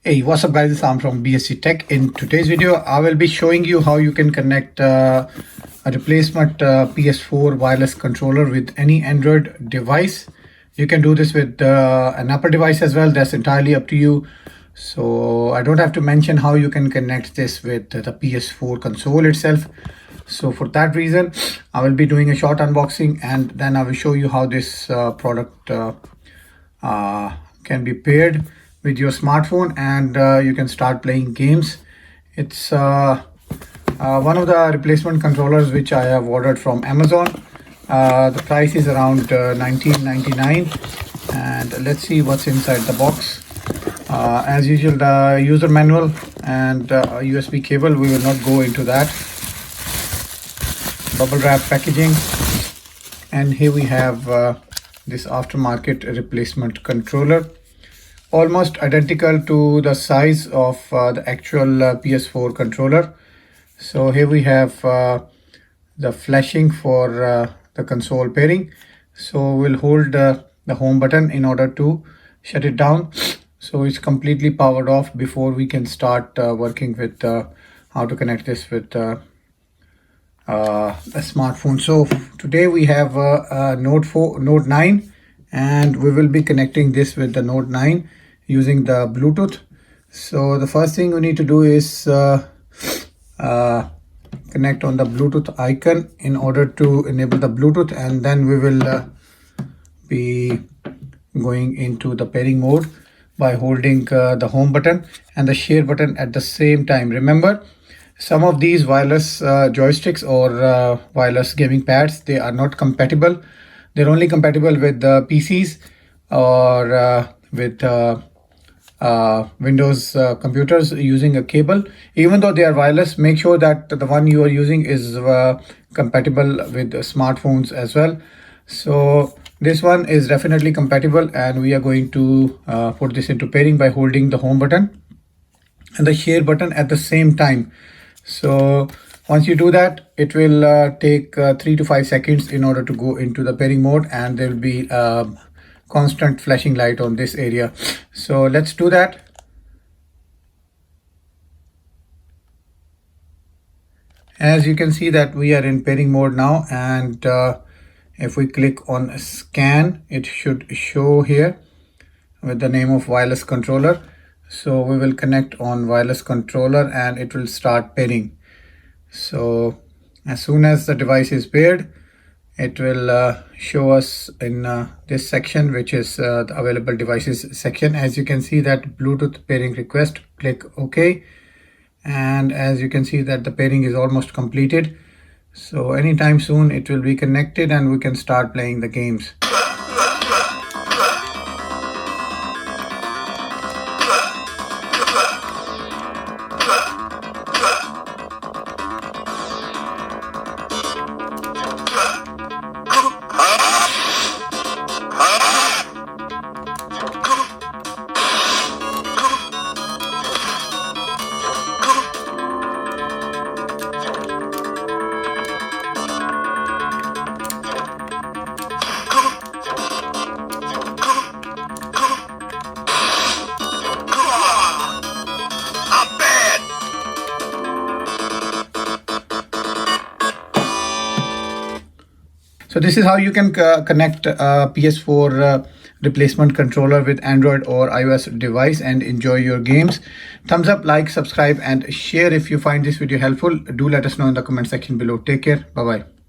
Hey, what's up guys, it's Sam from BSc Tech. In today's video, I will be showing you how you can connect a replacement PS4 wireless controller with any Android device. You can do this with an Apple device as well. That's entirely up to you. So I don't have to mention how you can connect this with the PS4 console itself. So for that reason, I will be doing a short unboxing and then I will show you how this product can be paired with your smartphone and you can start playing games. It's one of the replacement controllers which I have ordered from Amazon. The price is around $19.99 and let's see what's inside the box. As usual, the user manual and USB cable, we will not go into that. Bubble wrap packaging, and here we have this aftermarket replacement controller, almost identical to the size of the actual PS4 controller. So here we have the flashing for the console pairing. So we'll hold the home button in order to shut it down. So it's completely powered off before we can start working with how to connect this with a smartphone. So today we have a Note 9 and we will be connecting this with the Note 9 using the Bluetooth. So the first thing we need to do is connect on the Bluetooth icon in order to enable the Bluetooth, and then we will be going into the pairing mode by holding the home button and the share button at the same time. Remember, some of these wireless joysticks or wireless gaming pads, they are not compatible. They're only compatible with the PCs or with Windows computers using a cable. Even though they are wireless, make sure that the one you are using is compatible with smartphones as well. So this one is definitely compatible, and we are going to put this into pairing by holding the home button and the share button at the same time. So once you do that, it will take 3 to 5 seconds in order to go into the pairing mode, and there will be constant flashing light on this area. So let's do that. As you can see that we are in pairing mode now, and if we click on scan, it should show here with the name of wireless controller. So we will connect on wireless controller and it will start pairing. So as soon as the device is paired, it will show us in this section, which is the available devices section. As you can see that Bluetooth pairing request, click OK. And as you can see that the pairing is almost completed. So anytime soon it will be connected and we can start playing the games. So this is how you can connect a PS4 replacement controller with Android or iOS device and enjoy your games. Thumbs up, like, subscribe and share if you find this video helpful. Do let us know in the comment section below. Take care. Bye-bye.